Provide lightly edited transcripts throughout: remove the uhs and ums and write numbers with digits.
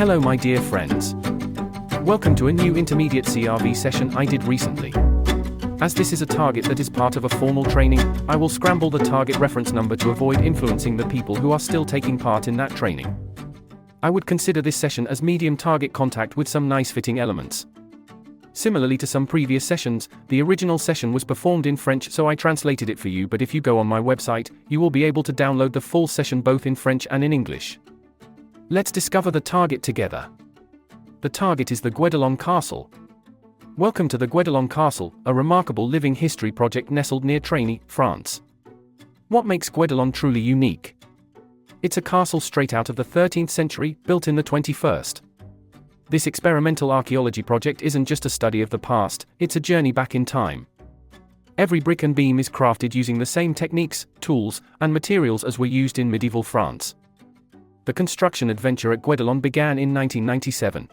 Hello my dear friends. Welcome to a new intermediate CRV session I did recently. As this is a target that is part of a formal training, I will scramble the target reference number to avoid influencing the people who are still taking part in that training. I would consider this session as medium target contact with some nice fitting elements. Similarly to some previous sessions, the original session was performed in French, so I translated it for you, but if you go on my website, you will be able to download the full session both in French and in English. Let's discover the target together. The target is the Guédelon Castle. Welcome to the Guédelon Castle, a remarkable living history project nestled near Treny, France. What makes Guédelon truly unique? It's a castle straight out of the 13th century, built in the 21st. This experimental archaeology project isn't just a study of the past, it's a journey back in time. Every brick and beam is crafted using the same techniques, tools, and materials as were used in medieval France. The construction adventure at Guédelon began in 1997.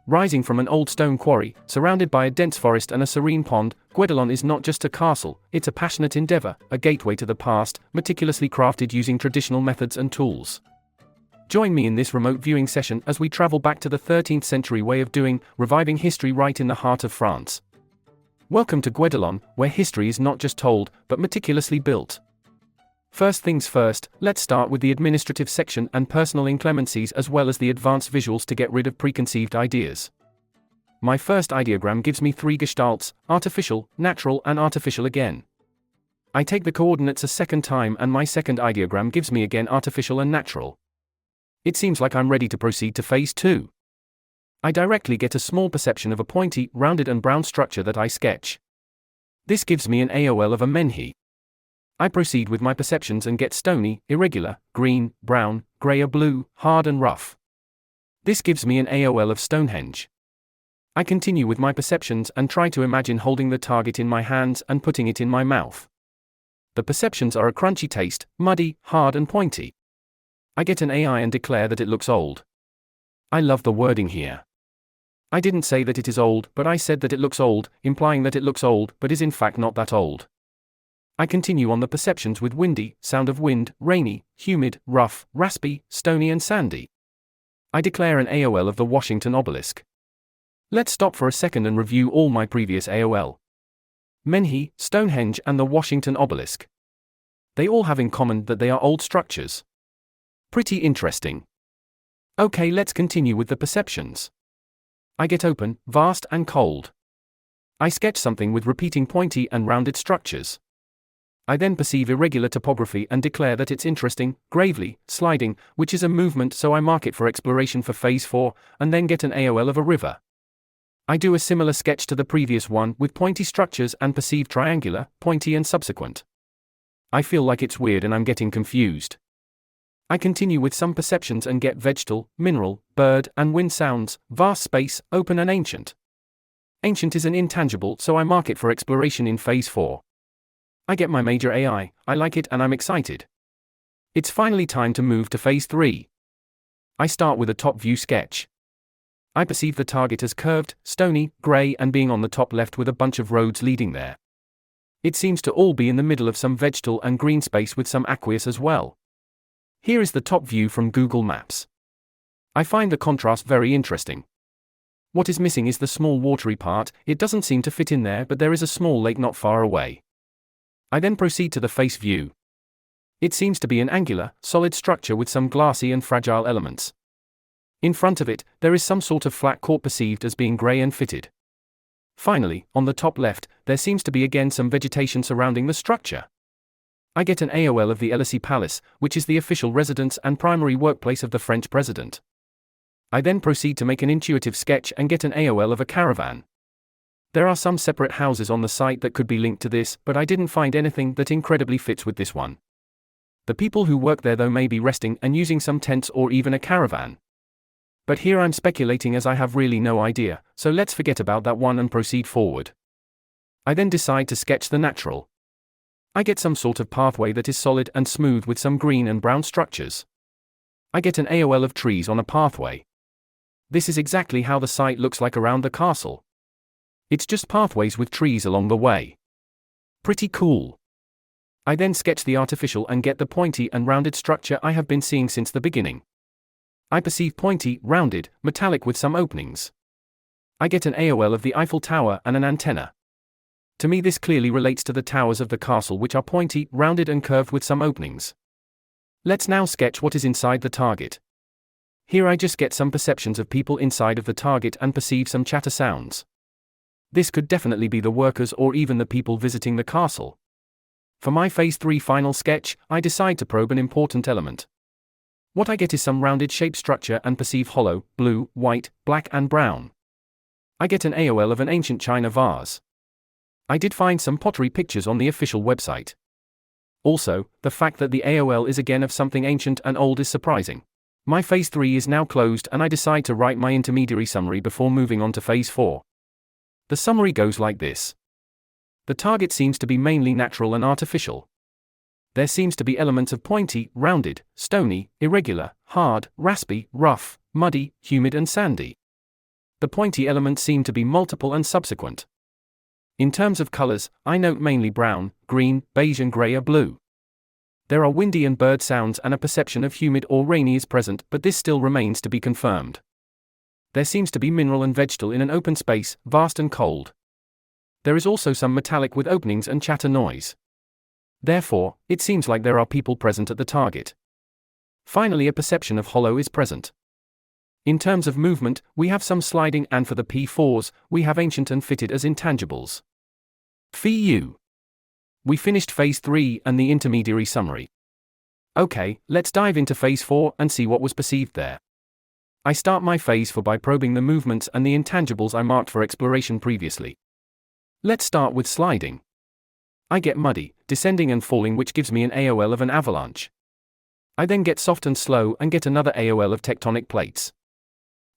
Rising from an old stone quarry, surrounded by a dense forest and a serene pond, Guédelon is not just a castle, it's a passionate endeavor, a gateway to the past, meticulously crafted using traditional methods and tools. Join me in this remote viewing session as we travel back to the 13th century way of doing, reviving history right in the heart of France. Welcome to Guédelon, where history is not just told, but meticulously built. First things first, let's start with the administrative section and personal inclemencies as well as the advanced visuals to get rid of preconceived ideas. My first ideogram gives me three gestalts: artificial, natural and artificial again. I take the coordinates a second time and my second ideogram gives me again artificial and natural. It seems like I'm ready to proceed to phase 2. I directly get a small perception of a pointy, rounded and brown structure that I sketch. This gives me an AOL of a menhi. I proceed with my perceptions and get stony, irregular, green, brown, grey or blue, hard and rough. This gives me an AOL of Stonehenge. I continue with my perceptions and try to imagine holding the target in my hands and putting it in my mouth. The perceptions are a crunchy taste, muddy, hard and pointy. I get an AI and declare that it looks old. I love the wording here. I didn't say that it is old, but I said that it looks old, implying that it looks old, but is in fact not that old. I continue on the perceptions with windy, sound of wind, rainy, humid, rough, raspy, stony and sandy. I declare an AOL of the Washington obelisk. Let's stop for a second and review all my previous AOL. Menhi, Stonehenge and the Washington obelisk. They all have in common that they are old structures. Pretty interesting. Okay, let's continue with the perceptions. I get open, vast and cold. I sketch something with repeating pointy and rounded structures. I then perceive irregular topography and declare that it's interesting, gravely, sliding, which is a movement, so I mark it for exploration for phase 4, and then get an AOL of a river. I do a similar sketch to the previous one with pointy structures and perceive triangular, pointy and subsequent. I feel like it's weird and I'm getting confused. I continue with some perceptions and get vegetal, mineral, bird, and wind sounds, vast space, open and ancient. Ancient is an intangible, so I mark it for exploration in phase 4. I get my major AI, I like it and I'm excited. It's finally time to move to phase 3. I start with a top view sketch. I perceive the target as curved, stony, grey and being on the top left with a bunch of roads leading there. It seems to all be in the middle of some vegetal and green space with some aqueous as well. Here is the top view from Google Maps. I find the contrast very interesting. What is missing is the small watery part, it doesn't seem to fit in there, but there is a small lake not far away. I then proceed to the face view. It seems to be an angular, solid structure with some glassy and fragile elements. In front of it, there is some sort of flat court perceived as being grey and fitted. Finally, on the top left, there seems to be again some vegetation surrounding the structure. I get an AOL of the Élysée Palace, which is the official residence and primary workplace of the French president. I then proceed to make an intuitive sketch and get an AOL of a caravan. There are some separate houses on the site that could be linked to this, but I didn't find anything that incredibly fits with this one. The people who work there though may be resting and using some tents or even a caravan. But here I'm speculating as I have really no idea, so let's forget about that one and proceed forward. I then decide to sketch the natural. I get some sort of pathway that is solid and smooth with some green and brown structures. I get an AOL of trees on a pathway. This is exactly how the site looks like around the castle. It's just pathways with trees along the way. Pretty cool. I then sketch the artificial and get the pointy and rounded structure I have been seeing since the beginning. I perceive pointy, rounded, metallic with some openings. I get an AOL of the Eiffel Tower and an antenna. To me this clearly relates to the towers of the castle, which are pointy, rounded and curved with some openings. Let's now sketch what is inside the target. Here I just get some perceptions of people inside of the target and perceive some chatter sounds. This could definitely be the workers or even the people visiting the castle. For my Phase 3 final sketch, I decide to probe an important element. What I get is some rounded shape structure and perceive hollow, blue, white, black and brown. I get an AOL of an ancient China vase. I did find some pottery pictures on the official website. Also, the fact that the AOL is again of something ancient and old is surprising. My Phase 3 is now closed and I decide to write my intermediary summary before moving on to Phase 4. The summary goes like this. The target seems to be mainly natural and artificial. There seems to be elements of pointy, rounded, stony, irregular, hard, raspy, rough, muddy, humid and sandy. The pointy elements seem to be multiple and subsequent. In terms of colors, I note mainly brown, green, beige and gray or blue. There are windy and bird sounds and a perception of humid or rainy is present, but this still remains to be confirmed. There seems to be mineral and vegetal in an open space, vast and cold. There is also some metallic with openings and chatter noise. Therefore, it seems like there are people present at the target. Finally, a perception of hollow is present. In terms of movement, we have some sliding and for the P4s, we have ancient and fitted as intangibles. FU. We finished Phase 3 and the intermediary summary. Okay, let's dive into Phase 4 and see what was perceived there. I start my Phase 4 by probing the movements and the intangibles I marked for exploration previously. Let's start with sliding. I get muddy, descending and falling, which gives me an AOL of an avalanche. I then get soft and slow and get another AOL of tectonic plates.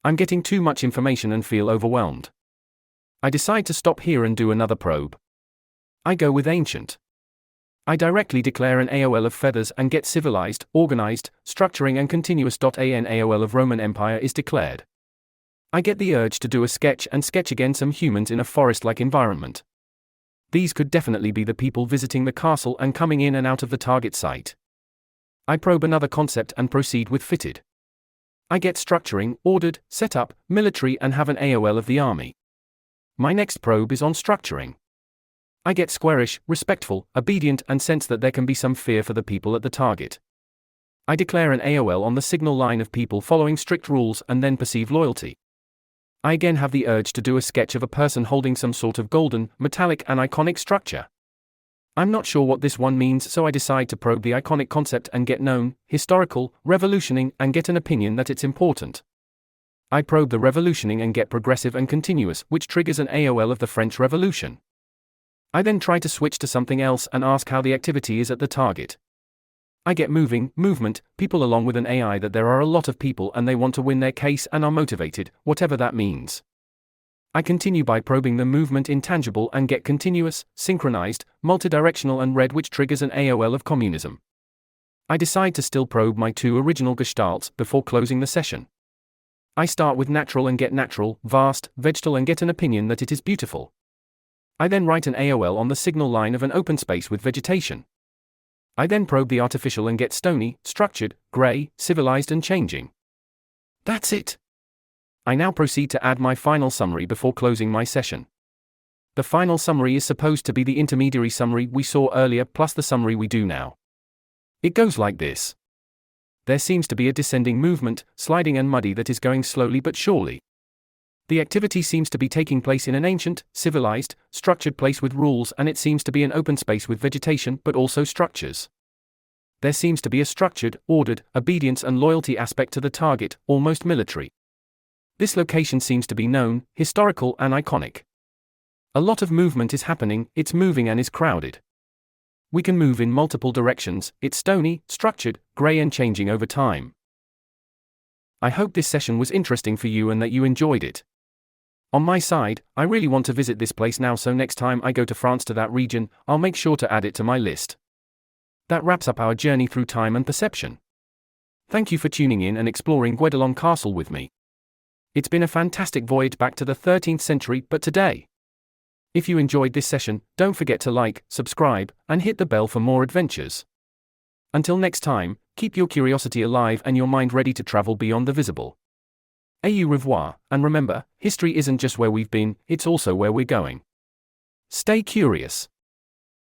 I'm getting too much information and feel overwhelmed. I decide to stop here and do another probe. I go with ancient. I directly declare an AOL of feathers and get civilized, organized, structuring and continuous. An AOL of Roman Empire is declared. I get the urge to do a sketch and sketch again some humans in a forest-like environment. These could definitely be the people visiting the castle and coming in and out of the target site. I probe another concept and proceed with fitted. I get structuring, ordered, set up, military and have an AOL of the army. My next probe is on structuring. I get squarish, respectful, obedient and sense that there can be some fear for the people at the target. I declare an AOL on the signal line of people following strict rules and then perceive loyalty. I again have the urge to do a sketch of a person holding some sort of golden, metallic and iconic structure. I'm not sure what this one means, so I decide to probe the iconic concept and get known, historical, revolutioning and get an opinion that it's important. I probe the revolutioning and get progressive and continuous, which triggers an AOL of the French Revolution. I then try to switch to something else and ask how the activity is at the target. I get movement, people along with an AI that there are a lot of people and they want to win their case and are motivated, whatever that means. I continue by probing the movement intangible and get continuous, synchronized, multidirectional and red, which triggers an AOL of communism. I decide to still probe my two original gestalts before closing the session. I start with natural and get natural, vast, vegetal and get an opinion that it is beautiful. I then write an AOL on the signal line of an open space with vegetation. I then probe the artificial and get stony, structured, grey, civilized and changing. That's it. I now proceed to add my final summary before closing my session. The final summary is supposed to be the intermediary summary we saw earlier plus the summary we do now. It goes like this. There seems to be a descending movement, sliding and muddy that is going slowly but surely. The activity seems to be taking place in an ancient, civilized, structured place with rules, and it seems to be an open space with vegetation but also structures. There seems to be a structured, ordered, obedience and loyalty aspect to the target, almost military. This location seems to be known, historical and iconic. A lot of movement is happening, it's moving and is crowded. We can move in multiple directions, it's stony, structured, grey and changing over time. I hope this session was interesting for you and that you enjoyed it. On my side, I really want to visit this place now, so next time I go to France to that region, I'll make sure to add it to my list. That wraps up our journey through time and perception. Thank you for tuning in and exploring Guédelon Castle with me. It's been a fantastic voyage back to the 13th century, but today. If you enjoyed this session, don't forget to like, subscribe, and hit the bell for more adventures. Until next time, Keep your curiosity alive and your mind ready to travel beyond the visible. Au revoir, and remember, history isn't just where we've been, it's also where we're going. Stay curious.